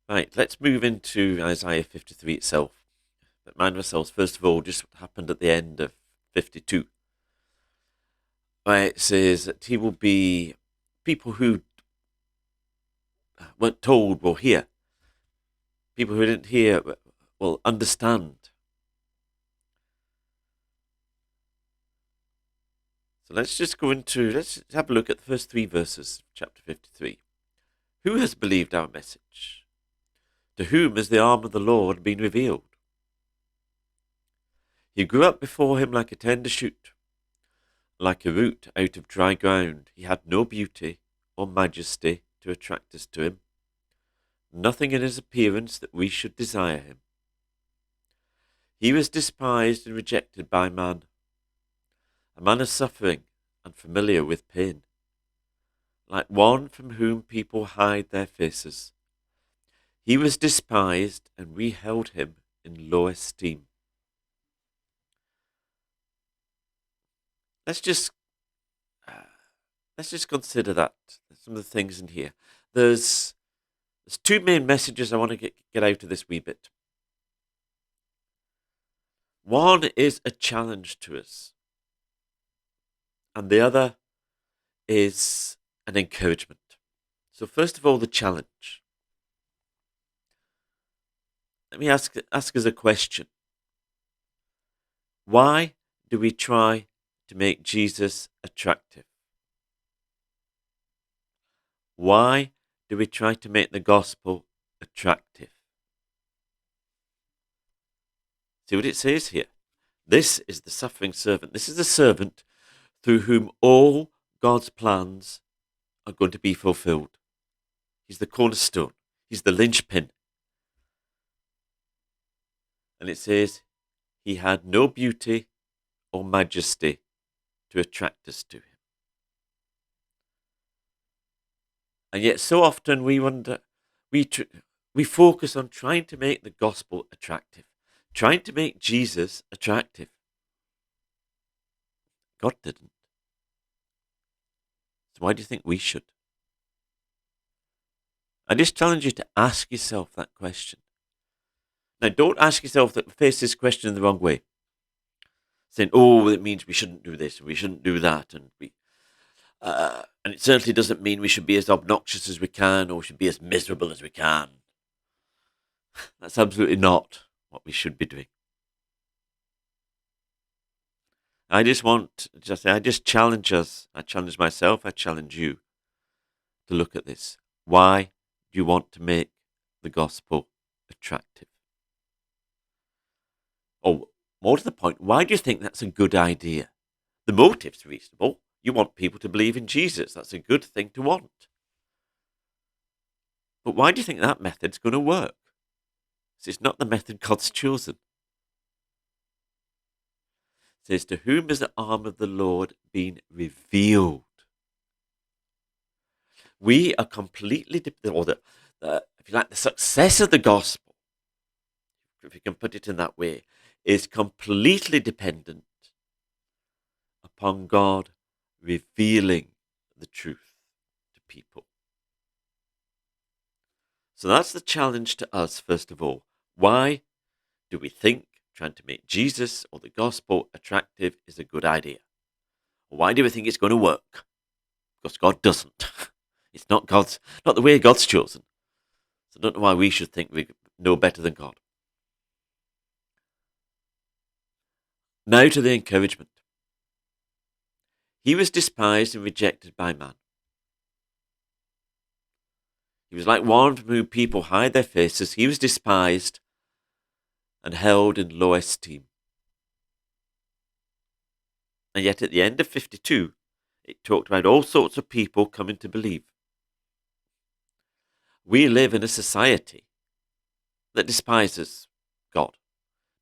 Right, let's move into Isaiah 53 itself. But mind ourselves, first of all, just what happened at the end of 52. Where it says that he will be people who weren't told will hear. People who didn't hear will understand. So let's have a look at the first three verses of chapter 53. Who has believed our message? To whom has the arm of the Lord been revealed? He grew up before him like a tender shoot, like a root out of dry ground. He had no beauty or majesty to attract us to him, nothing in his appearance that we should desire him. He was despised and rejected by man, a man of suffering and familiar with pain, like one from whom people hide their faces. He was despised, and we held him in low esteem. Let's just uh, let's just consider that some of the things in here. There's two main messages I want to get out of this wee bit. One is a challenge to us, and the other is an encouragement. So first of all, the challenge. Let me ask us a question. Why do we try to make Jesus attractive? Why do we try to make the gospel attractive? See what it says here. This is the suffering servant. This is the servant through whom all God's plans are going to be fulfilled. He's the cornerstone. He's the linchpin. And it says, he had no beauty or majesty to attract us to him. And yet so often we wonder, we focus on trying to make the gospel attractive, trying to make Jesus attractive. God didn't. So why do you think we should? I just challenge you to ask yourself that question. Now, don't ask yourself face this question in the wrong way, saying, "Oh, it means we shouldn't do this and we shouldn't do that," and it certainly doesn't mean we should be as obnoxious as we can or should be as miserable as we can. That's absolutely not what we should be doing. I just challenge us. I challenge myself. I challenge you to look at this. Why do you want to make the gospel attractive? Or more to the point, why do you think that's a good idea? The motive's reasonable. You want people to believe in Jesus. That's a good thing to want. But why do you think that method's going to work? It's not the method God's chosen. It says, to whom has the arm of the Lord been revealed? We are completely, if you like, the success of the gospel, if you can put it in that way, is completely dependent upon God revealing the truth to people. So that's the challenge to us, first of all. Why do we think trying to make Jesus or the gospel attractive is a good idea? Or why do we think it's going to work? Because God doesn't. It's not the way God's chosen. So I don't know why we should think we know better than God. Now to the encouragement. He was despised and rejected by man. He was like one from whom people hide their faces. He was despised and held in low esteem. And yet at the end of 52, it talked about all sorts of people coming to believe. We live in a society that despises God,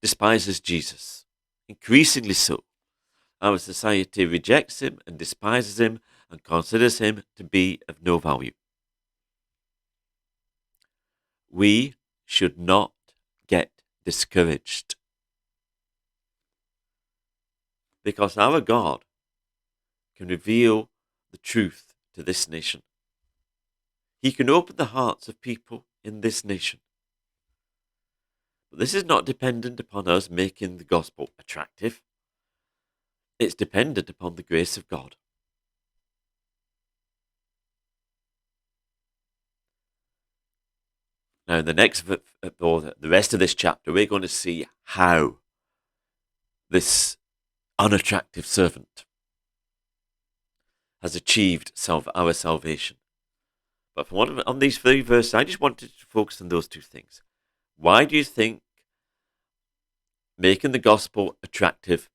despises Jesus, increasingly so. Our society rejects him and despises him and considers him to be of no value. We should not get discouraged, because our God can reveal the truth to this nation. He can open the hearts of people in this nation. But this is not dependent upon us making the gospel attractive. It's dependent upon the grace of God. Now, in the next, or the rest of this chapter, we're going to see how this unattractive servant has achieved our salvation. But on these 3 verses, I just wanted to focus on those 2 things. Why do you think making the gospel attractive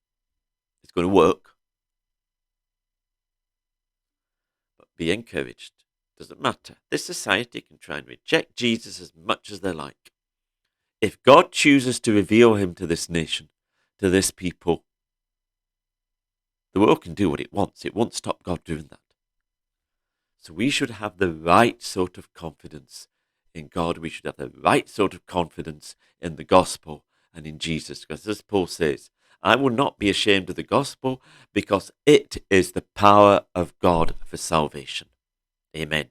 is going to work? But be encouraged. Doesn't matter. This society can try and reject Jesus as much as they like. If God chooses to reveal him to this nation, to this people, the world can do what it wants. It won't stop God doing that. So we should have the right sort of confidence in God. We should have the right sort of confidence in the gospel and in Jesus. Because as Paul says, I will not be ashamed of the gospel because it is the power of God for salvation. Amen.